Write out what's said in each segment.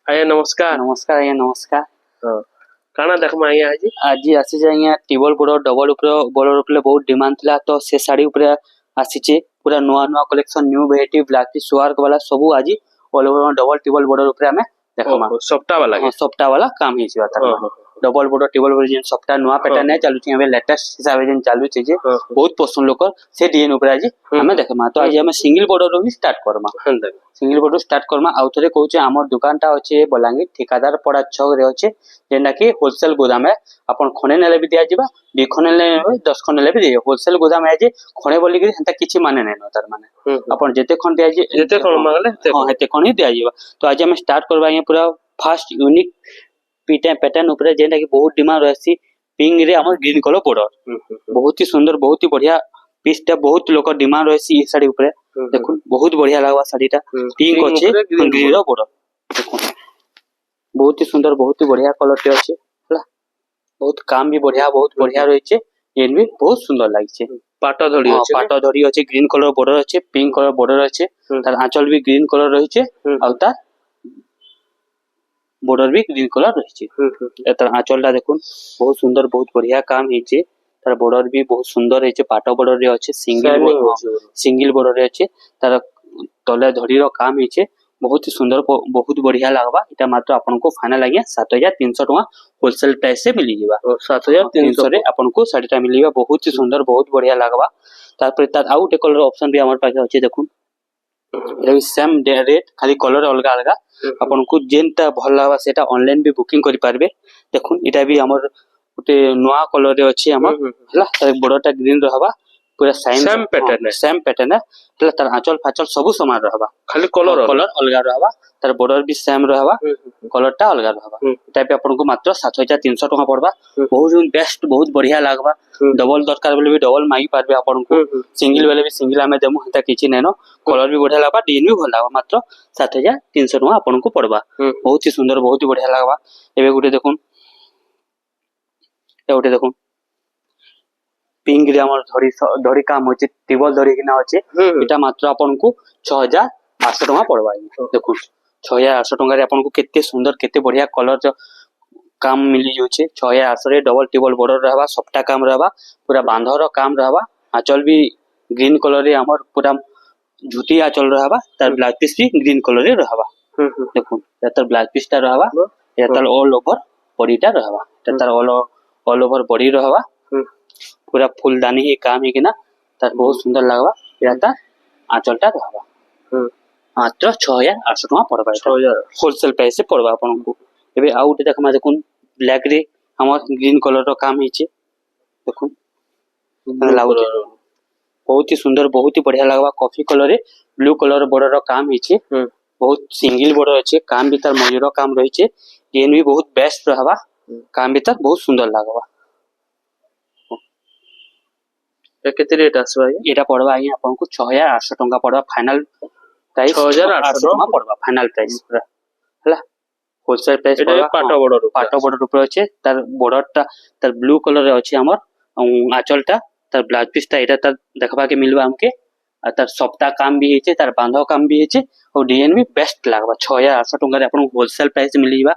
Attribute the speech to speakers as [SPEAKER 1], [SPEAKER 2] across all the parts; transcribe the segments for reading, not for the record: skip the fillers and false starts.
[SPEAKER 1] आज्ञा नमस्कार।
[SPEAKER 2] नमस्कार आज्ञा नमस्कार।
[SPEAKER 1] हाँ काना देखमा आज्ञा
[SPEAKER 2] आज आसी आज्ञा टेबल बोर्ड डबल बोर्डर उपरे बहुत डिमांड थिला तो से साड़ी उपरे आसीचे पूरा नुआ नुआ collection new variety black piece work वाला सब आज all over double table border उपरे हमें देखमा सप्ताह वाला काम हिची बात डबल बोर्डर टेबल बोर्ड जेन सप्ताह नुआ पैटर्न है चालू छी हमें लेटेस्ट हिसाब जेन चालू छी जे बहुत पसंद लोकर से डिजाइन उपरे आज हमें देखमा तो आज हमें सिंगल बोर्डर भी start Karma single border start Karma आउ थरे कहू छे हमर दुकान टा अछि बलांगीर ठेकेदार पड़ा छक रे अछि जेना कि होलसेल गोदाम है अपन खणे नेले भी दिया जिबा 2 खणे नेले 10 खणे नेले भी दिया होलसेल गोदाम है जे खणे बोली कि हंता किछि माने नै न तार माने अपन जेते खण दिया जे
[SPEAKER 1] जेते खण मांगले
[SPEAKER 2] हां हेते खण ही दिया जिबा तो आज हम स्टार्ट करबा ये पूरा फास्ट यूनिक पीटा पैटर्न ऊपर जेना कि बहुत डिमांड रहसी पिंक रे हमर ग्रीन कलर बॉर्डर बहुत ही सुंदर बहुत ही बढ़िया पीसटा बहुत लोक डिमांड रहसी ई साड़ी ऊपर देखुन बहुत बढ़िया लागबा साड़ीटा पिंक अछि ग्रीन रो बॉर्डर देखुन बहुत ही सुंदर बहुत ही बढ़िया कलर टे अछि हला बहुत काम भी बढ़िया रही छे ये भी बहुत सुंदर लागी छे
[SPEAKER 1] पाटा धड़ी
[SPEAKER 2] अछि ग्रीन कलर बॉर्डर अछि पिंक कलर बॉर्डर अछि तार आंचल भी ग्रीन कलर रही छे आ तार बॉर्डर भी ग्रीन कलर रही छे तार आंचलटा देखुन बहुत सुंदर बहुत बढ़िया काम हिचे तार बॉर्डर भी बहुत सुंदर हिचे पाटा बॉर्डर रे अछि सिंगल बॉर्डर रे अछि तार तले धड़ी रो काम हिचे बहुत ही सुंदर बहुत बढ़िया लागबा इटा मात्र आपन को फाइनल लागिया 7300 टका होलसेल प्राइस से मिली जीवा 7300 रे आपन को साड़ीटा मिलीबा बहुत ही सुंदर बहुत बढ़िया लागबा तार पर तार आउट कलर ऑप्शन भी हमर पास अछि देखुन रे सेम रेट खाली कलर अलग अलग आपन को जेनटा भल लागबा सेटा ऑनलाइन भी बुकिंग करि पारबे देखुन इटा भी हमर उते नवा कलर रे अछि हमर हला तार बॉर्डरटा ग्रीन रहबा पूरा सेम पैटर्न है हला तार आंचल फाचल सब समान रहबा
[SPEAKER 1] खाली कलर
[SPEAKER 2] अलग रहबा तार बॉर्डर भी सेम रहबा कलरटा अलग रहबा एटा पे आपन को मात्र 7300 टका पड़बा बहुत बेस्ट बहुत बढ़िया लागबा डबल दरकार बोले भी डबल मांगी पारबे आपन को सिंगल वाले भी सिंगल हमें देमु हता किछि नैनो कलर भी बढ़िया लागबा डिजाइन भी भल लागबा मात्र 7300 टका आपन को पड़बा बहुत ही सुंदर बहुत ही बढ़िया लागबा एबे गुटे देखुन पिंक रे हमर धड़ी काम होचे टेबल धड़ी किना होचे एटा मात्र आपन को 6800 टका पड़बा देखुन 6800 टका रे आपन को केते सुंदर केते बढ़िया कलर काम मिली जोचे 6800 रे डबल टेबल बॉर्डर रहबा सप्ता काम रहबा पूरा बांधर काम रहबा आंचल भी ग्रीन कलर रे हमर पूरा झूठी आंचल रहबा तार ब्लैक पीस भी ग्रीन कलर रे रहबा देखुन तार ब्लैक पीस ता रहबा या तार ऑल ओवर बॉडीटा रहबा तार ऑल ओवर बॉडी रहबा पूरा फुलदानी ही काम ही किना तार बहुत सुंदर लागबा याता आंचलटा रहबा मात्र 6800 टका पड़बा 6000 होलसेल प्राइस से पड़बा आपन को एबे आउट देखमा देखुन ब्लैक रे हमर ग्रीन कलर रो काम हिचे देखुन लागो बहुत ही सुंदर बहुत ही बढ़िया लागबा कॉफी कलर रे ब्लू कलर बॉर्डर रो काम हिचे बहुत सिंगल बॉर्डर अछि काम भीतर मयूर काम रही छे ये भी बहुत बेस्ट रहबा काम भीतर बहुत सुंदर लागबा
[SPEAKER 1] केते रेट आसबा
[SPEAKER 2] एटा पड़बा आइ आपन को 6800 टका पड़बा फाइनल प्राइस 6800 टका पड़बा फाइनल प्राइस पूरा हला होलसेल प्राइस पड़बा पाटो बॉर्डर ऊपर अछि तार बॉर्डरटा तार ब्लू कलर रे अछि हमर आंचलटा तार ब्लैक पीसटा एटा तार देखबा के मिलबा हमके आ तार सप्ताह काम भी हिचे तार बांधो काम भी हिचे और डिजाइन भी बेस्ट लागबा 6800 टका रे आपन होलसेल प्राइस मिलीबा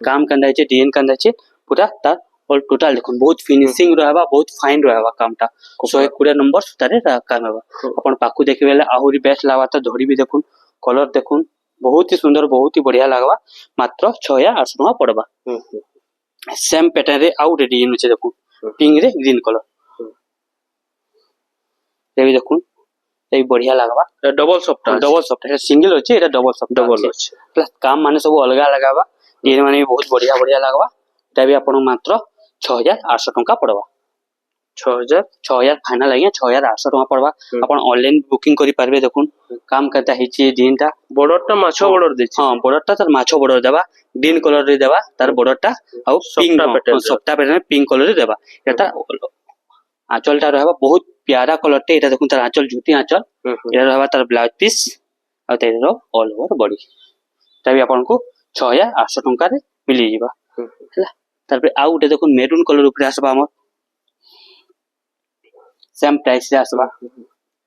[SPEAKER 2] काम कंदा हिचे डिजाइन कंदा हिचे पूरा तार और टोटल देखुन बहुत फिनिशिंग रहबा बहुत फाइन रहबा कामटा 120 नंबर सुतारे काम रहबा अपन पाकू देखबेला आहुरी बेस्ट लागबा त धड़ी भी देखुन कलर देखुन बहुत ही सुंदर बहुत ही बढ़िया लागबा मात्र 6800 टका पड़बा सेम पैटर्न रे आउट डिजाइन छै देखुन पिंक रे ग्रीन कलर ये भी देखुन ये बढ़िया लागबा
[SPEAKER 1] डबल सॉफ्ट
[SPEAKER 2] सिंगल होचे एटा डबल सॉफ्ट प्लस काम माने सब अलग लगाबा ये माने बहुत बढ़िया लागबा एटा भी आपन मात्र 6800 टका पड़बा 6000 फाइनल आइया 6800 टका पड़बा अपन ऑनलाइन बुकिंग करि पारबे देखुन काम करता हिची दिनटा
[SPEAKER 1] बॉर्डरटा माछो बॉर्डर देछि
[SPEAKER 2] हां बॉर्डरटा तार माछो बॉर्डर देबा ग्रीन कलर रे देबा तार बॉर्डरटा आ पिंक सप्ता पैटर्न पिंक कलर रे देबा एटा आंचलटा रहबा बहुत प्यारा कलर टे एटा देखुन तार आंचल झूठी आंचल एटा रहबा तार ब्लाउज पीस आ तेरो ऑल ओवर बॉडी तबे आपन को 6800 टका रे मिली जीबा हला तार पे आउ उठे देखुन मेरून कलर ऊपर आसबा हमर सेम प्राइस रे आसबा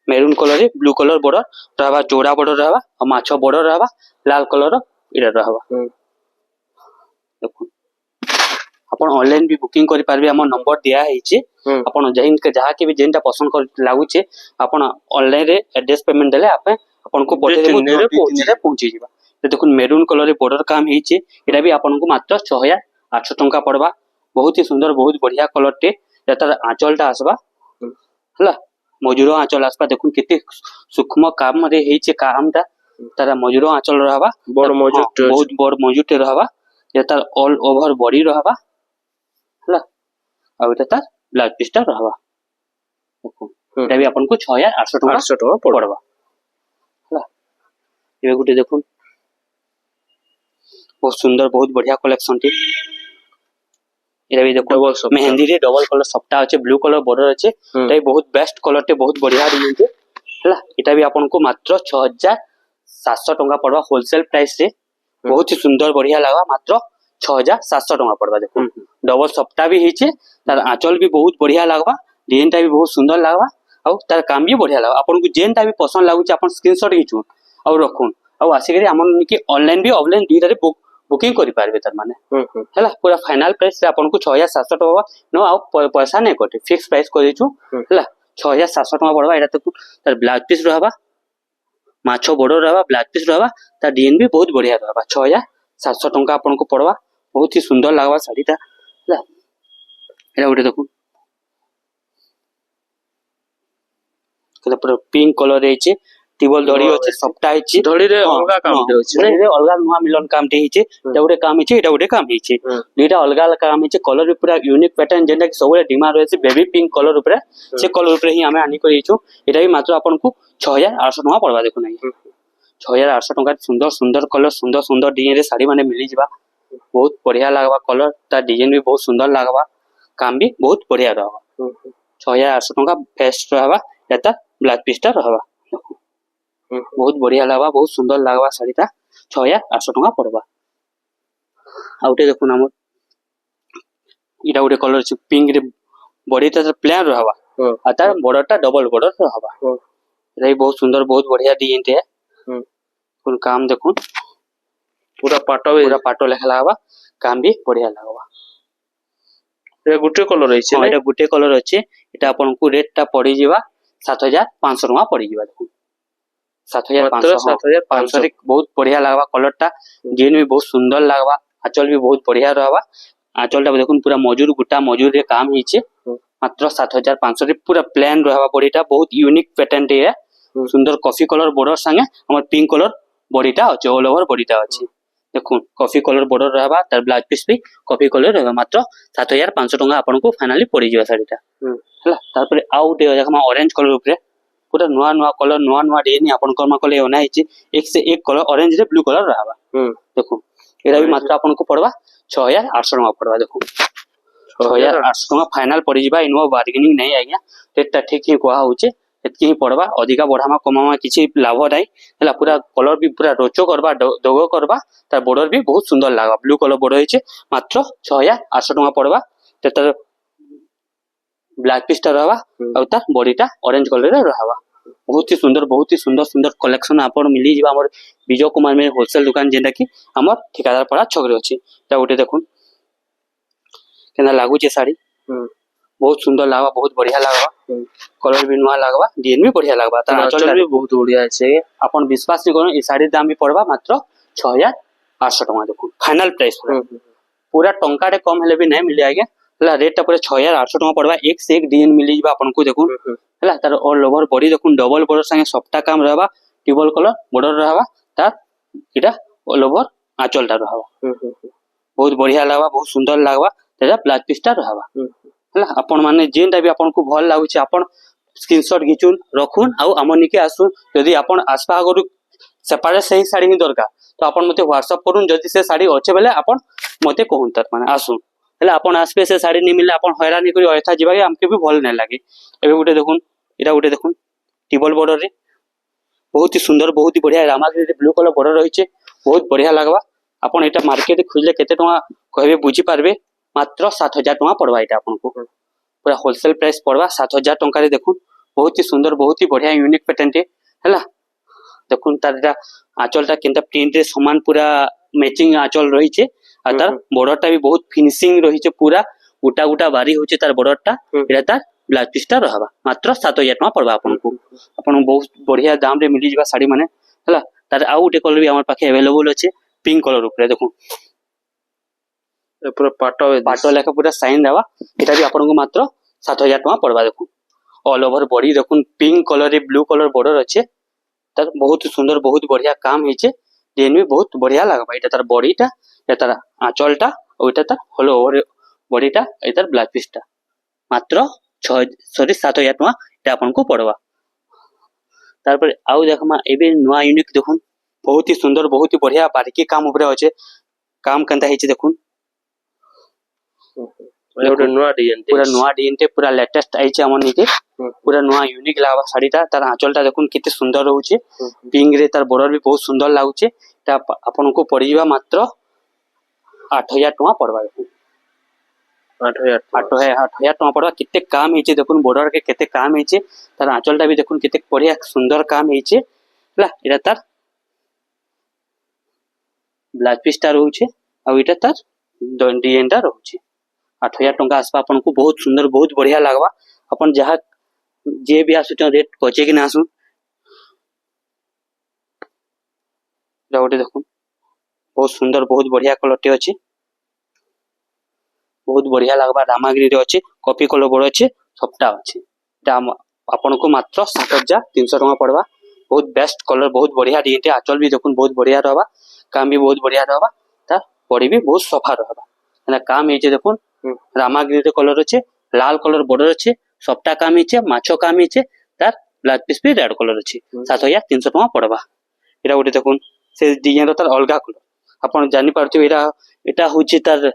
[SPEAKER 2] मेरून कलर रे ब्लू कलर बॉर्डर रहबा जोड़ा बॉर्डर रहबा और माछो बॉर्डर रहबा लाल कलर इरा रहबा देखो अपन ऑनलाइन भी बुकिंग करि पारबे हमर नंबर दिया ହେଇଛି अपन जहिन के जहा के भी जेनटा पसंद कर लागु छे अपन ऑनलाइन रे एड्रेस पेमेंट देले आपे अपन को पठे देबो रे पहुंची जीवा तो देखो मेरून कलर रे बॉर्डर काम ହେଇଛି एटा भी अपन को मात्र 6800 टंका पड़बा बहुत ही सुंदर बहुत बढ़िया कलर टे एतार आंचलटा आसबा हला मजूरो आंचल आसबा देखो केते सूक्ष्म काम रे ହେଇଛି कामटा तारा मजूरो आंचल रहबा
[SPEAKER 1] बड़ मजूर
[SPEAKER 2] बहुत बड़ मजूर टे रहबा एतार ऑल ओवर बॉडी रहबा हला आ एटा तार ब्लाउज पीसटा रहबा देखो एटा भी अपन को 6800 टंका
[SPEAKER 1] 800 टका
[SPEAKER 2] पड़बा हला ये गुटे देखो बहुत सुंदर बहुत बढ़िया कलेक्शन टी एटा भी देखो
[SPEAKER 1] डबल सॉफ्ट
[SPEAKER 2] मेहंदी रे डबल कलर सप्ता আছে ब्लू कलर बॉर्डर আছে एटा भी बहुत बेस्ट कलर टे बहुत बढ़िया डिजाइन टे हला एटा भी अपन को मात्र 6700 टंका पड़बा होलसेल प्राइस रे बहुत ही सुंदर बढ़िया लगा मात्र 6700 टंका पड़बा देखो डबल सप्ता भी ହେଇছে तार आंचल भी बहुत बढ़िया लागबा डिजाइनटा भी बहुत सुंदर लागबा आ तार काम भी बढ़िया लागबा अपन को जेनटा भी पसंद लागु छै अपन स्क्रीनशॉट खींचू आ रखुन आ आसी करी हमन के ऑनलाइन भी ऑफलाइन दुइटा रे बुकिंग करि पारबे तार माने हला पूरा फाइनल प्राइस से अपन को 6700 टका नो आ पैसा नै कटे फिक्स प्राइस कर दिछु हला 6700 टका पड़बा एटा तो तार ब्लाउज पीस रहबा माछो बड़ो रहबा ब्लाउज पीस रहबा तार डिजाइन भी बहुत बढ़िया रहबा 6700 टका अपन को पड़बा बहुत ही सुंदर लागबा साड़ीटा हला एटा उठे देखो केते पूरा पिंक कलर ହେଇଛି टिबल धड़ी अछि सबटा ହେଇଛି
[SPEAKER 1] धड़ी रे अलगा काम दे अछि
[SPEAKER 2] धड़ी रे अलगा नुवा मिलन काम टे ହେଇଛି एटा उठे काम ହେଇଛି एटा उठे काम ହେଇଛି दुईटा अलगा अलग काम ହେଇଛି कलर भी पूरा यूनिक पैटर्न जेंटा कि सबले डिमांड रहै छै बेबी पिंक कलर ऊपर से कलर ऊपर ही हमें आनी करिछु एटा भी मात्र अपन को 6800 टका पड़बा देखो नै 6800 टका सुंदर सुंदर कलर सुंदर सुंदर डिजाइन रे साड़ी माने मिली जिबा बहुत बढ़िया लागबा कलर ता डिजाइन भी बहुत सुंदर लागबा काम भी बहुत बढ़िया रहबा 6800 टका बेस्ट रहबा एता ब्लाउज पीसटा रहबा बहुत बढ़िया लागबा बहुत सुंदर लागबा साड़ीटा 6800 टका पड़बा आउटे देखो ना इटा उटे कलर छै पिंक रे बॉडीटा प्लेन रहबा आ तार बॉर्डरटा डबल बॉर्डर रहबा रे बहुत सुंदर बहुत बढ़िया डिजाइन टे कुल काम देखो
[SPEAKER 1] पूरा पाटो
[SPEAKER 2] लेखा लागबा काम भी बढ़िया लागबा
[SPEAKER 1] ए गुटे कलर रही छै
[SPEAKER 2] एटा गुटे कलर अछि एटा अपन को रेटटा पड़ी जिबा 7500 टका पड़ी जिबा देखो 7500 रे बहुत बढ़िया लागबा कलरटा डिजाइन भी बहुत सुंदर लागबा आंचल भी बहुत बढ़िया रहबा आंचलटा देखुन पूरा मजूर गुटा मजूर रे काम हिचे मात्र 7500 रे पूरा प्लेन रहबा बॉडीटा बहुत यूनिक पैटर्न टे है सुंदर कॉफी कलर बॉर्डर संगे हमर पिंक कलर बॉडीटा अछि ऑल ओवर बॉडीटा अछि देखो कॉफी कलर बॉर्डर रहबा तार ब्लाउज पीस भी कॉफी कलर रहबा मात्र 7500 टका आपन को फाइनली पड़ी जिबा साड़ीटा हला तार पर आउट जखमा ऑरेंज कलर ऊपर पूरा नुआ नुआ कलर नुआ नुआ डिजाइन आपन को कले ओना हिची एक से एक कलर ऑरेंज रे ब्लू कलर रहबा देखो एरा भी मात्र आपन को पड़बा 6800 टका पड़बा देखो 6800 टका फाइनल पड़ी जिबा इनो बार्गेनिंग नहीं आइया रेटटा ठीक ही कोहा होचे एतकी ही पड़बा अधिका बढ़ामा कमामा किछि लाभ नै हला पूरा कलर भी पूरा रोचो करबा दोगो करबा तार बॉर्डर भी बहुत सुंदर लागबा ब्लू कलर बॉर्डर हिचे मात्र 6800 टका पड़बा तेतर ब्लैक पीसटा रहबा और तार बॉडीटा ऑरेंज कलर रे रहबा बहुत ही सुंदर सुंदर कलेक्शन आपन मिली जिबा हमर विजय कुमार में होलसेल दुकान जेंटा कि हमर ठेकेदार पड़ा छगरे अछि ता उठे देखुन केना लागु छे साड़ी बहुत सुंदर लागबा बहुत बढ़िया लागबा कलर भी नुआ लागबा डिजाइन भी बढ़िया लागबा तार आंचल भी
[SPEAKER 1] बहुत बढ़िया छै
[SPEAKER 2] अपन विश्वास नहीं करो ई साड़ी दाम भी पड़बा मात्र 6800 टका देखुन फाइनल प्राइस पूरा टंका रे कम हेले भी नहीं मिले आगे हला रेटटा पूरा 6800 टका पड़बा एक से एक डिजाइन मिली जिबा अपन को देखुन हला तार ऑल ओवर बॉडी देखुन डबल बॉर्डर संगे सबटा काम रहबा टिबल कलर बॉर्डर रहबा तार इटा ऑल ओवर आंचलटा रहबा बहुत बढ़िया लागबा बहुत सुंदर लागबा तेरा ब्लाउज पीसटा रहबा हला अपन माने जेनटा भी अपन को भल लागु छै अपन स्क्रीनशॉट घिचुन रखुन आ हमन निके आसु यदि अपन आसपा आगरु सेपरेट सही साड़ी ही दरकार तो अपन मते व्हाट्सएप करूं जदि से साड़ी अच्छे बेले अपन मते कहूं तर माने आसु हला अपन आसपे से साड़ी नहीं मिले अपन हैरानी करी अयथा जिबा के हमके भी भल नै लागे एबे उठे देखुन एटा उठे देखुन टिबल बॉर्डर रे बहुत ही सुंदर बहुत ही बढ़िया रामाग्री रे ब्लू कलर बॉर्डर रही छै बहुत बढ़िया लागबा अपन एटा मार्केट खुजले केते टका कहबे बुझी पारबे मात्र 7000 टका पड़बा एटा अपन को पूरा होलसेल प्राइस पड़बा 7000 टका रे देखुन बहुत ही सुंदर बहुत ही बढ़िया यूनिक पैटर्न टे हला देखुन तारटा आंचलटा केनता प्रिंट रे समान पूरा मैचिंग आंचल रही छे আর তার বর্ডরটা भी बहुत फिनिशिंग रही पूरा गोटा गोटा बारी होचे तार बॉर्डरटा एटा तार ब्लाउज पीसटा रहबा मात्र 7000 टका पड़बा आपनको आपन बहुत बढ़िया दाम रे मिली जबा साड़ी माने हला तार आउ गोटे कलर भी हमर पाखे अवेलेबल अछि पिंक कलर ऊपर देखो
[SPEAKER 1] पूरा
[SPEAKER 2] पाटो लेखा पूरा साइन रहबा एटा भी आपनको मात्र 7000 टका पड़बा देखो ऑल ओवर बॉडी देखो पिंक कलर रे ब्लू कलर बॉर्डर अछि तार बहुत सुंदर बहुत बढ़िया काम हेचे डिजाइन भी बहुत बढ़िया लागबा एटा तार बॉडीटा या तार आंचलटा और एटा तार ऑल ओवर बॉडीटा ए तार ब्लाउज पीसटा मात्र 7000 टका एटा आपनको पड़वा तारपर आउ देखमा एबे नया यूनिक देखुन बहुत ही सुंदर बहुत ही बढ़िया बारीकी काम ऊपर होचे काम कंता हेचे देखुन
[SPEAKER 1] पूरा नया डिजाइन
[SPEAKER 2] पूरा लेटेस्ट आइचे हमन नीचे पूरा नया यूनिक लागबा साड़ीटा तार आंचलटा देखुन किते सुंदर रहउचे पिंक रे तार बॉर्डर भी बहुत सुंदर लागुचे ता आपनको पड़ीबा मात्र 8000 टका पड़वा देखुन 8000 टका पड़वा किते काम हेचे देखुन बॉर्डर के किते काम हेचे तार आंचलटा भी देखुन किते बढ़िया सुंदर काम हेचे हला एटा तार ब्लाउज पीसटा रहउचे आ एटा तार डिजाइनटा रहउचे 8000 टका आसपा आपनको बहुत सुंदर बहुत बढ़िया लागबा अपन जहा जे भी आसुच रेट पचे कि ना आसु राउटे देखो बहुत सुंदर बहुत बढ़िया कलरटे अछि बहुत बढ़िया लागबा रामागिरी रे अछि कॉफी कलर बड़ अछि सबटा अछि दाम आपनको मात्र 7300 टका पड़बा बहुत बेस्ट कलर बहुत बढ़िया डिजाइन आंचल भी देखुन बहुत बढ़िया रहबा काम भी बहुत बढ़िया रहबा ता बॉडी भी बहुत सफा रहबा एना काम हेचे देखुन रामागिरी रे कलर अछि लाल कलर बॉर्डर अछि सबटा काम हेचे माछो काम हेचे तार ब्लाउज पीस भी रेड कलर अछि 7300 टका पड़बा एरा गोटे देखुन से डिजाइन तार अलगा कलर अपन जानि पारथिबे एटा होची तार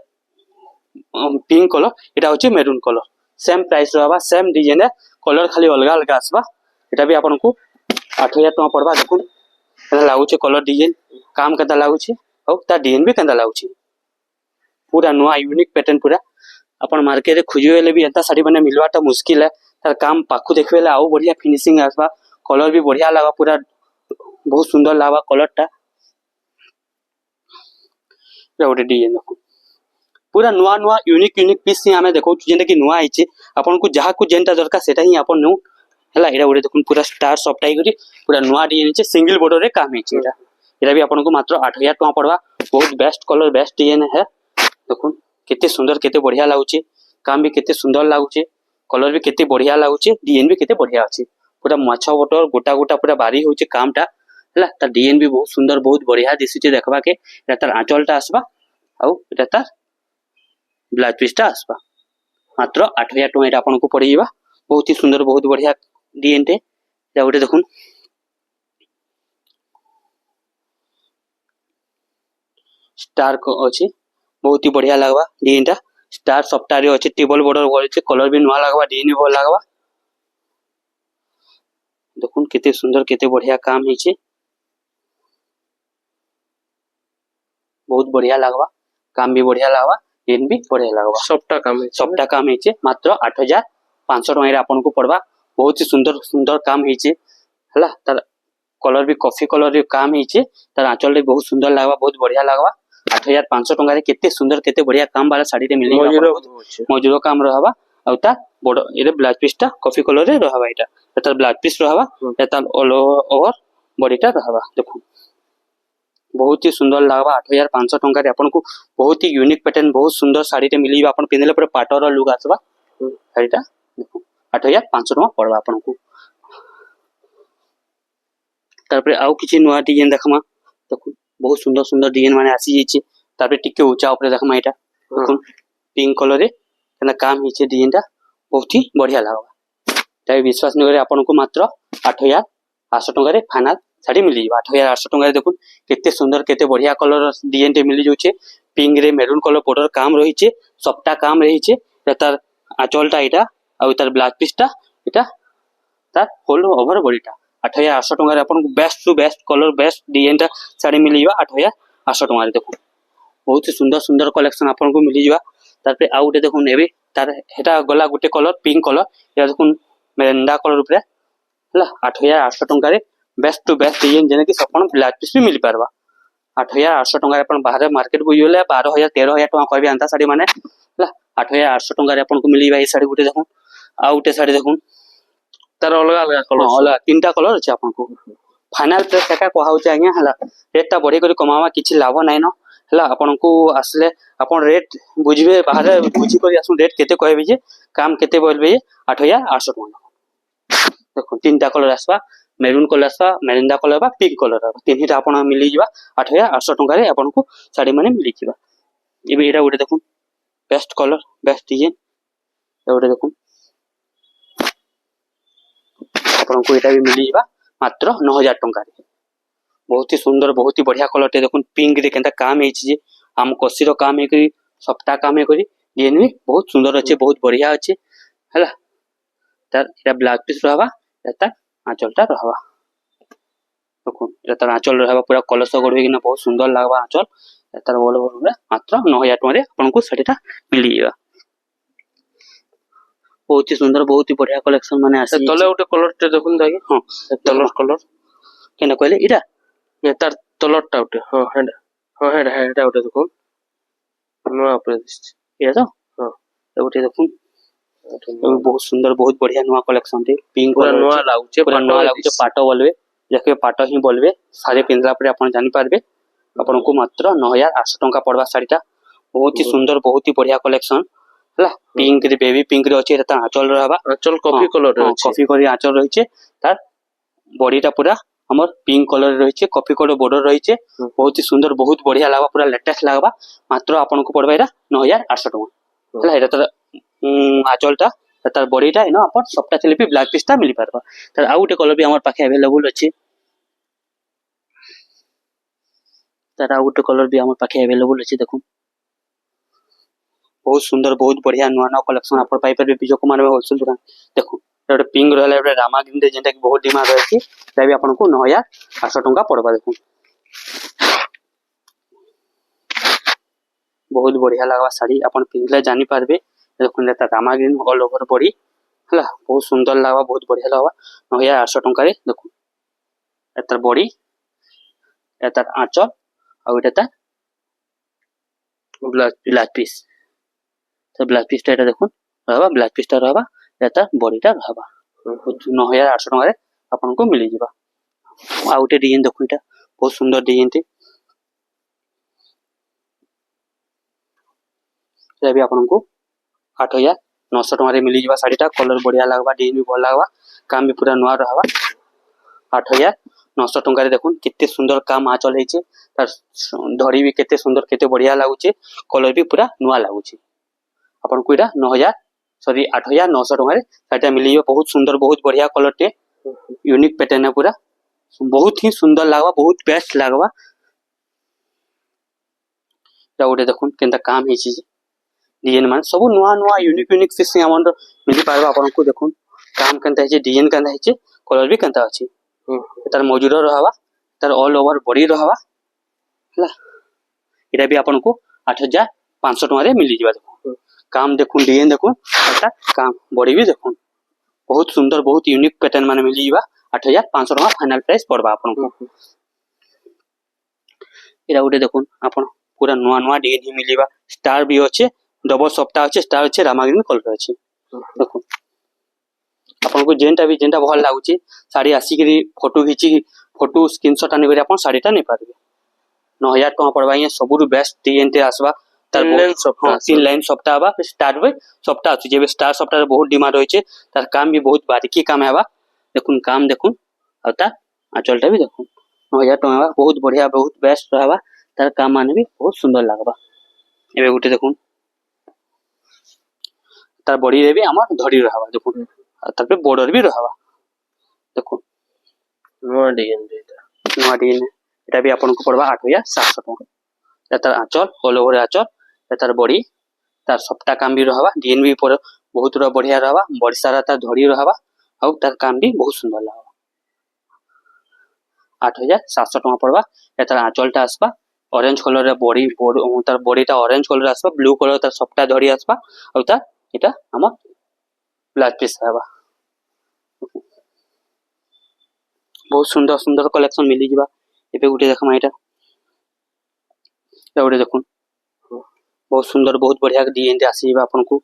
[SPEAKER 2] पिंक कलर एटा होची मेरून कलर सेम प्राइस रहबा सेम डिजाइन कलर खाली अलगा अलगा आसबा एटा भी आपनको 8000 टका पड़बा देखुन एना लागुचे कलर डिजाइन काम केता लागुचे और ता डिजाइन भी केता लागुचे पूरा नया यूनिक पैटर्न पूरा अपन मार्केट रे खोजिबेले भी एता साड़ी बने मिलवाटा मुश्किल है तार काम पाखु देखबेले आउ बढ़िया फिनिशिंग आसबा कलर भी बढ़िया लागबा पूरा बहुत सुंदर लागबा कलरटा गोटे डिजाइन देखो पूरा नुआ नुआ यूनिक पीस ही हमें देखो जेंटा कि नुआ आइचे आपन को जहा को जेंटा दरकार सेटा ही आपन नु हला एरा गोटे देखुन पूरा स्टार सॉफ्ट करी पूरा नुआ डिजाइन छे सिंगल बॉर्डर रे काम हेचे एरा भी आपन को मात्र 8000 टका पड़वा बहुत बेस्ट कलर बेस्ट डिजाइन है देखुन कितने सुंदर कितने बढ़िया लागुचे काम भी कितने सुंदर लागुचे कलर भी कितने बढ़िया लागुचे डिजाइन भी कितने बढ़िया अछि पूरा माछा बटर गोटा गोटा पूरा बारी होचे कामटा हला त डिजाइन भी बहुत सुंदर बहुत बढ़िया दिसुचे देखबा के एटा तार आंचलटा आसबा आउ एटा तार ब्लाउज पीसटा आसबा मात्र 8000 टका एटा आपन को पड़ीबा बहुत ही सुंदर बहुत बढ़िया डिजाइन टे या गोटे देखुन स्टार को अछि बहुत ही बढ़िया लागबा डिजाइनटा स्टार सॉफ्ट रे अछि टेबल बॉर्डर बोल छै कलर भी नवा लागबा डिजाइन भी भल लागबा देखुन किते सुंदर किते बढ़िया काम हेचे बहुत बढ़िया लागबा काम भी बढ़िया लागबा डिजाइन भी बढ़िया लागबा सबटा काम हेचे मात्र 8500 टका रे आपन को पड़बा बहुत ही सुंदर सुंदर काम हेचे हला तार कलर भी कॉफी कलर रे काम हेचे तार आंचल रे बहुत सुंदर लागबा बहुत बढ़िया लागबा 8500 टका रे केते सुंदर केते बढ़िया काम वाला साड़ी रे मिली मौजूद काम रहबा और ता बड़ एरे ब्लाउज पीसटा कॉफी कलर रे रहबा एटा एता ब्लाउज पीस रहबा एता ऑल ओवर बॉडीटा रहबा देखो बहुत ही सुंदर लागबा 8500 टका रे आपन को बहुत ही यूनिक पैटर्न बहुत सुंदर साड़ी रे मिली आपन पिनले पर पाटर लुक आसबा साड़ीटा देखो 8500 टका पड़बा आपन को तारपर आउ किछि नया डिजाइन देखमा देखो बहुत सुंदर सुंदर डिजाइन माने आसी जेछि तारपर टिके ऊंचा ऊपर देखमा एटा देखो पिंक कलर रे केना काम हिचे डिजाइनटा बहुत ही बढ़िया लागबा ताई विश्वास न करे आपन को मात्र 8800 टका रे फाइनल साड़ी मिली 8800 टका रे देखो केते सुंदर केते बढ़िया कलर डिजाइन टे मिली जोचे पिंक रे मेरून कलर बॉर्डर काम रहिचे सबटा काम रहिचे तार आंचलटा एटा आ तार ब्लाउज पीसटा एटा तार होल ओवर बॉडीटा 8800 टका रे आपन को best to best colour best डिजाइनटा साड़ी मिलीबा 8800 टका रे देखो बहुत ही सुंदर सुंदर कलेक्शन आपन को मिलीबा तार पे आउटे देखो नेबे तार हेटा गला गुटे कलर पिंक कलर या देखो मेरंडा कलर ऊपर हला 8800 टका रे बेस्ट टू बेस्ट डिजाइन जेने कि सपन ब्लाउज पीस भी मिल पारबा 8,800 टंका अपन बाहर मार्केट को गले 12,000 13,000 टंका कहबे अंता साड़ी माने हला 8,800 टंका अपन को मिली भाई साड़ी गुटे देखो आ गुटे साड़ी देखो
[SPEAKER 1] तार अलग अलग कलर
[SPEAKER 2] अलग तीनटा कलर अछि अपन को फाइनल प्राइस का कहा होचे आज्ञा हला रेट ता बढ़ी करी कमावा किछि लाभ नै न हला अपन को आसले अपन रेट बुझबे बाहर बुझी करी आसु रेट केते कहबे जे काम केते बोलबे 8,800 टंका देखो तीनटा कलर आसबा मेरून कलर आसबा मेरिंदा कलर बा पिंक कलर तीनटा अपन मिली जिबा 8,800 टंका रे अपन को साड़ी माने मिली जिबा एबे एटा गुटे देखो बेस्ट कलर बेस्ट डिजाइन एटा देखो अपन को एटा भी मिली जिबा मात्र 9,000 टंका रे बहुत ही सुंदर बहुत ही बढ़िया कलर टे देखो पिंक रे केनता काम हेछि जे हम कोसी रो काम हे करी सप्ताह काम हे करी डिजाइन भी बहुत सुंदर अच्छे बहुत बढ़िया अच्छे हला तार एटा ब्लैक पीस रहबा एटा आंचलटा रहबा देखो एटा आंचल रहबा पूरा कलश गड़ होइना बहुत सुंदर लागबा आंचल एटार बोल बोल मात्र 9,000 टंका रे अपन को साडीटा मिली जिबा बहुत ही सुंदर बहुत ही बढ़िया कलेक्शन माने आसे
[SPEAKER 1] तले उटे कलर टे देखुन दागी
[SPEAKER 2] हां कलर केना कहले इरा
[SPEAKER 1] ये तार तलरटा उटे हां हेडा उटे देखो नो आपरे
[SPEAKER 2] ये तो हां उटे देखो बहुत सुंदर बहुत बढ़िया नवा कलेक्शन थे पिंक
[SPEAKER 1] पूरा नवा लागुचे
[SPEAKER 2] पूरा नवा लागुचे पाटो बोलबे जके पाटो ही बोलबे सारे पिंजला पर अपन जानि पारबे अपन को मात्र 9,800 टंका पड़वा साड़ीटा बहुत ही सुंदर बहुत ही बढ़िया कलेक्शन हला पिंक रे बेबी पिंक रे अछि एटा आंचल रहबा
[SPEAKER 1] आंचल कॉफी कलर रे अछि
[SPEAKER 2] कॉफी कलर आंचल रहिचे तार बॉडीटा पूरा हमर पिंक कलर रहिचे कॉफी कलर बॉर्डर रहिचे बहुत ही सुंदर बहुत बढ़िया लागबा पूरा लेटेस्ट लागबा मात्र अपन को पड़बा एटा 9,800 टंका हला एटा तर आंचलटा तार बॉडीटा न अपन सबटा चले भी ब्लैक पीसटा मिली पारबा तार आ गुटे कलर भी हमर पाखे अवेलेबल अछि तार आ गुटे कलर भी हमर पाखे अवेलेबल अछि देखो बहुत सुंदर बहुत बढ़िया नवा नवा कलेक्शन अपन पाई पर विजय कुमार में होलसेल दुकान देखो एटा पिंक रहला एटा रामाग्रीन रे जेंटा कि बहुत डिमांड रहछि ता भी अपन को 9,800 टंका पड़बा देखो बहुत बढ़िया लागबा साड़ी अपन पिनले जानि पारबे देखो लेता रामाग्रीन ऑल ओवर बॉडी हला बहुत सुंदर लागबा बहुत बढ़िया लागबा 9,800 टंका रे देखो एतर बॉडी एतर आंचल आ एटा ब्लैक पीस तो ब्लैक पीस टा देखो रहबा ब्लैक पीस टा रहबा एतर बॉडीटा रहबा 9,800 टंका रे अपन को मिली जिबा आ उटे डिजाइन देखो एटा बहुत सुंदर डिजाइन थे ये भी अपन को 8,900 टंका रे मिली जिबा साड़ीटा कलर बढ़िया लागबा डिजाइन भी भल लागबा काम भी पूरा नवा रहबा 8,900 टंका रे देखो कितने सुंदर काम आंचल हेचे तार धड़ी भी कितने सुंदर कितने बढ़िया लागुचे कलर भी पूरा नवा लागुचे अपन को एटा 8,900 टंका रे साड़ीटा मिली जिबा बहुत सुंदर बहुत बढ़िया कलर टे यूनिक पैटर्न है पूरा बहुत ही सुंदर लागबा बहुत बेस्ट लागबा ता उटे देखो केनता काम हेची डिजाइन मान सब नुआ नुआ यूनिक यूनिक पीस हमन मिली पारबा अपन को देखो काम केनता हेची डिजाइन केनता हेची कलर भी केनता अछि तार मौजूद रहबा तार ऑल ओवर बॉडी रहबा हला एटा भी अपन को 8,500 टंका रे मिली जिबा देखो काम देखो डिजाइन देखो एटा काम बॉडी भी देखो बहुत सुंदर बहुत यूनिक पैटर्न माने मिली जिबा 8,500 टंका फाइनल प्राइस पड़बा अपन को एटा उटे देखो अपन पूरा नुआ नुआ डिजाइन ही मिलीबा स्टार भी अछि डबल सप्ताह अछि स्टार अछि रामाग्रीन कलर अछि देखो अपन को जेंटा भल लागुची साड़ी आसी करी फोटो खींची फोटो स्क्रीनशॉट आनी करी अपन साड़ीटा नै पारबे 9,000 टंका पड़बा ये सबुरु बेस्ट डिजाइन ते आसबा तार तीन लाइन सप्ताह बा स्टार बे सप्ताह अछि जेबे स्टार सप्ताह रे बहुत डिमांड होय छै तार काम भी बहुत बारीकी काम हेबा देखुन काम देखुन आ ता आंचलटा भी देखुन 9,000 टंका बहुत बढ़िया बहुत बेस्ट रहबा तार काम माने भी बहुत सुंदर लागबा एबे गुटे देखुन तार बॉडी रे भी हमर धड़ी रहबा देखुन तार पे बॉर्डर भी रहबा देखो
[SPEAKER 1] नवा डिजाइन
[SPEAKER 2] एटा भी अपन को पड़बा 8,700 टंका तार आंचल ऑल ओवर आंचल तार बॉडी तार सप्ताह काम भी रहबा डिजाइन भी पर बहुत बढ़िया रहबा बड़ी सारा तार धड़ी रहबा आ तार काम भी बहुत सुंदर लागबा 8,700 टंका पड़बा तार आंचलटा आसबा ऑरेंज कलर रे बॉडी तार बॉडीटा ऑरेंज कलर आसबा ब्लू कलर तार सप्ताह धड़ी आसबा आ तार एटा हम ब्लैक पीस रहबा बहुत सुंदर सुंदर कलेक्शन मिली जिबा एबे गुटे देखमा एटा गोटे देखो बहुत सुंदर बहुत बढ़िया डिजाइन रे आसीबा आपन को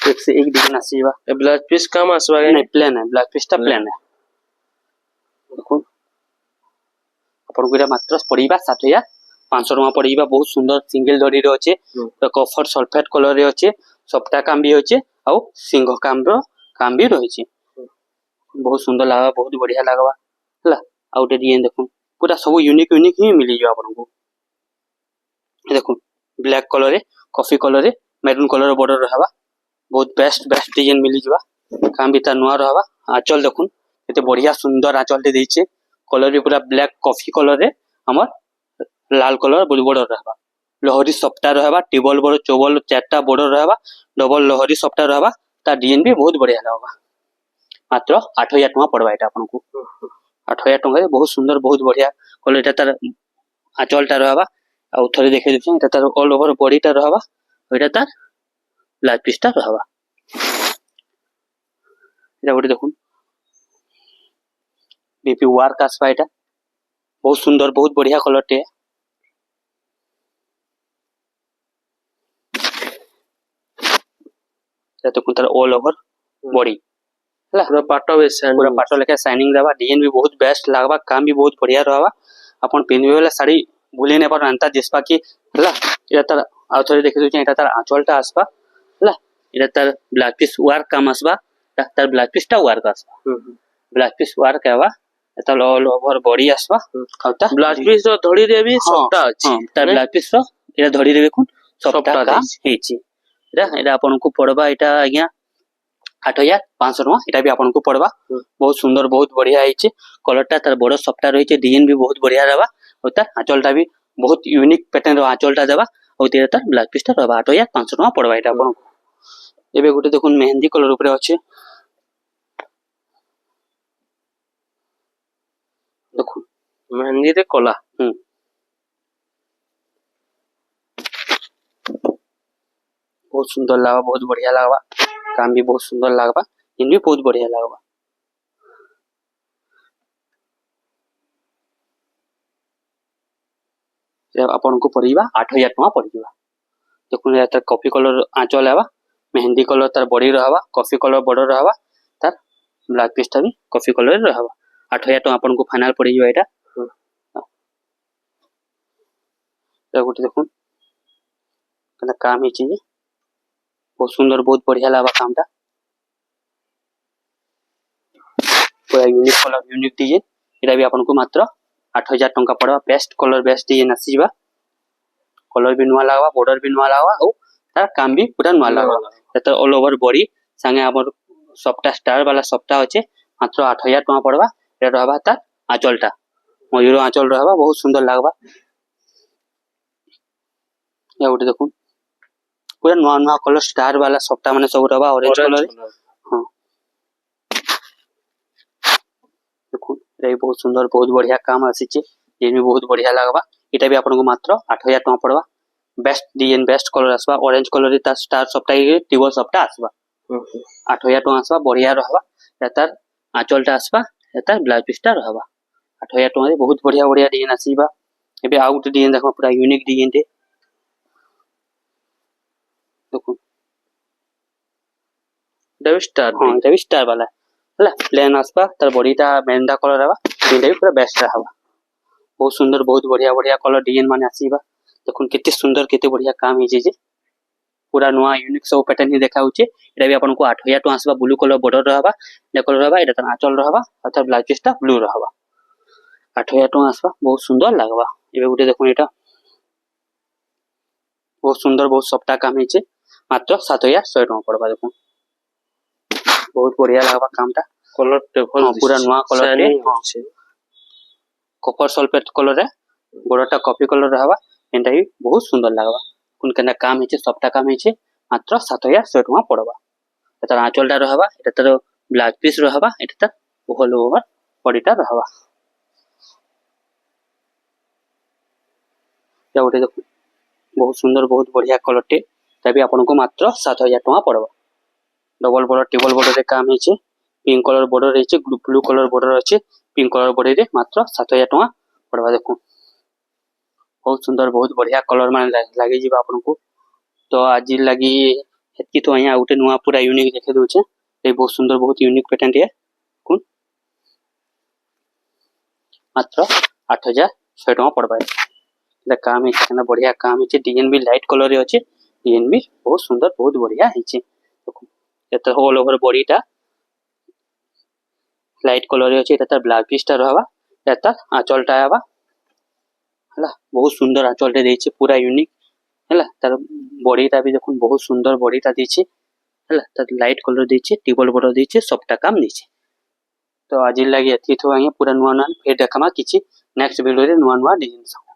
[SPEAKER 2] एक से एक डिजाइन आसीबा
[SPEAKER 1] ए ब्लाउज पीस कम आसबा
[SPEAKER 2] नहीं प्लेन है ब्लाउज पीस टा प्लेन है देखो आपन को मात्र पड़ीबा 7500 टका पड़ीबा बहुत सुंदर सिंगल दड़ी रे अछि तो कफर सल्फेट कलर रे अछि सप्ता काम भी अछि आ सिंह काम भी रही छी बहुत सुंदर लागबा बहुत बढ़िया लागबा हला आ उटे डिजाइन देखो पूरा सब यूनिक ही मिली जो आपन को देखो ब्लैक कलर रे कॉफी कलर रे मैरून कलर बॉर्डर रहबा बहुत बेस्ट डिजाइन मिली जबा काम भी ता नुआ रहबा आंचल देखुन एते बढ़िया सुंदर आंचल दे दैछे कलर भी पूरा ब्लैक कॉफी कलर रे हमर लाल कलर बॉर्डर रहबा लहरी सप्ता रहबा टेबल बड़ चोबल चारटा बॉर्डर रहबा डबल लहरी सप्ता रहबा ता डिजाइन भी बहुत बढ़िया लागबा मात्र 8000 टका पड़बा एटा आपन को 8000 टका बहुत सुंदर बहुत बढ़िया कलर एटा तार आंचलटा रहबा आ थोड़ी देखे देछन एटा तार ऑल ओवर बॉडीटा रहबा एटा तार ब्लाउज पीसटा रहबा एटा गोटे देखुन बीपी वर्क आसबा एटा बहुत सुंदर बहुत बढ़िया कलर टे एटा तो तार ऑल ओवर बॉडी
[SPEAKER 1] पूरा पाटो
[SPEAKER 2] लेके शाइनिंग रहबा डिजाइन भी बहुत बेस्ट लागबा काम भी बहुत बढ़िया रहबा अपन पिनबे वाला साड़ी भूले ने पर अंता जिसपा की हला एटा तार आ थोड़ी देखे छै एटा तार आंचलटा आसबा हला एटा तार ब्लाउज पीस वर्क काम आसबा तार ब्लाउज पीसटा वर्क आसबा ब्लाउज पीस वर्क आवा एता ऑल ओवर बॉडी आसबा खाता
[SPEAKER 1] ब्लाउज पीस रो धड़ी रे भी सबटा अछि
[SPEAKER 2] तार ब्लाउज पीस रो एटा धड़ी रे देखुन सबटा काम हेछि एटा आपन को पड़बा एटा आज्ञा 8500 टका एटा भी आपन को पड़बा बहुत सुंदर बहुत बढ़िया हेछि कलरटा तार बड़ सफ्टा रहिছে डिजाइन भी बहुत बढ़िया रहबा और तार आंचलटा भी बहुत यूनिक पैटर्न रो आंचलटा देबा और तेरे तार ब्लाउज पीसटा रहबा 8500 टका पड़बा एटा आपन को एबे गुटे देखुन मेहंदी कलर ऊपर अछि देखुन
[SPEAKER 1] मेहंदी रे कला
[SPEAKER 2] बहुत सुंदर लागबा बहुत बढ़िया लागबा काम भी बहुत सुंदर लागबा इन भी बहुत बढ़िया लागबा जब अपन को पड़ीबा 8000 टका पड़ीबा देखुन या तार कॉफी कलर आंचल आबा मेहंदी कलर तार बॉडी रहबा कॉफी कलर बॉर्डर रहबा तार ब्लाउज पीसटा भी कॉफी कलर रहबा 8000 टका अपन को फाइनल पड़ीबा एटा गोटे देखुन कना काम हेछि बहुत सुंदर बहुत बढ़िया लागबा कामटा पूरा यूनिक कलर यूनिक डिजाइन एटा भी अपन को मात्र 8000 टका पड़बा बेस्ट कलर बेस्ट डिजाइन आसीबा कलर भी नुआ लागबा बॉर्डर भी नुआ लागबा और तार काम भी पूरा नुआ लागबा एता ऑल ओवर बॉडी संगे हमर सफ्टा स्टार वाला सफ्टा होचे मात्र 8000 टका पड़बा एटा रहबा तार आंचलटा मयूर आंचल रहबा बहुत सुंदर लागबा या उठे देखुन पूरा नुआ नुआ कलर स्टार वाला सफ्टा माने सब रहबा ऑरेंज कलर हां देखुन रे बहुत सुंदर बहुत बढ़िया काम आसीचे ये भी बहुत बढ़िया लागबा एटा भी आपन को मात्र 8000 टका पड़बा बेस्ट डिजाइन बेस्ट कलर आसबा ऑरेंज कलर ता स्टार सफ्टा टिबल सफ्टा आसबा 8000 टका आसबा बढ़िया रहबा एतार आंचलटा आसबा एतार ब्लाउज पीसटा रहबा 8000 टका रे बहुत बढ़िया बढ़िया डिजाइन आसीबा एबे आउट डिजाइन देखबा पूरा यूनिक डिजाइन दे देखो डेवी स्टार वाला हला प्लेन आसबा तार बॉडीटा मेंदा कलर रहबा एटा भी पूरा बेस्ट रहबा बहुत सुंदर बहुत बढ़िया बढ़िया कलर डिजाइन माने आसीबा देखुन केते सुंदर केते बढ़िया काम हे जे पूरा नुआ यूनिक सब पैटर्न ही देखा होचे एटा भी आपन को 8000 टका आसबा ब्लू कलर बॉर्डर रहबा ने कलर रहबा एटा आंचल रहबा अथवा ब्लाउज पीसटा ब्लू रहबा 8000 टका आसबा बहुत सुंदर लागबा एबे गुटे देखुन एटा बहुत सुंदर बहुत सफ्टा काम हेचे मात्र 7100 टका पड़बा देखुन बहुत बढ़िया लागबा कामटा
[SPEAKER 1] कलर टेबल
[SPEAKER 2] पूरा नुआ कलर टे कॉपर सल्फेट कलर रे बड़टा कॉफी कलर रहबा एंटा भी बहुत सुंदर लागबा कुन केना काम हेचे सफ्टा काम हेचे मात्र 7100 टका पड़बा एता आंचलटा रहबा एटा तर ब्लाउज पीस रहबा एटा तर ऑल ओवर बॉडीटा रहबा या उठे देखो बहुत सुंदर बहुत बढ़िया कलर टे तबे आपन को मात्र 7000 टका पड़बा डबल बॉर्डर टेबल बॉर्डर रे काम हेचे पिंक कलर बॉर्डर हेचे ब्लू कलर बॉर्डर अछि पिंक कलर बॉर्डर रे मात्र 7000 टका पड़बा देखो बहुत सुंदर बहुत बढ़िया कलर मान लगे जी आपन को। तो आज लगी हेतकी तो अहिया उठे नुआ पूरा यूनिक देखे दउचे। ये बहुत सुंदर बहुत यूनिक पेटेंट है कुन मात्र 8100 टका पड़बा। एटा काम है केना बढ़िया काम है। डिजाइन भी लाइट कलर रे अछि। डिजाइन भी बहुत सुंदर बहुत बढ़िया है छी। देखो एता ऑल ओवर बॉडीटा लाइट कलर रे अछि। एता ब्लैक पिस्टा रहबा। एता आंचलटा आबा हला बहुत सुंदर आंचलटे देछि पूरा यूनिक हला। तार बॉडीटा भी देखुन बहुत सुंदर बॉडीटा देछि हला। तार लाइट कलर देछि टेबल बॉर्डर देछि सबटा काम देछि। तो आज लगी एथि तो पूरा नुआ नुआ फेर देखमा किछि नेक्स्ट वीडियो रे नुआ नुआ डिजाइन सब।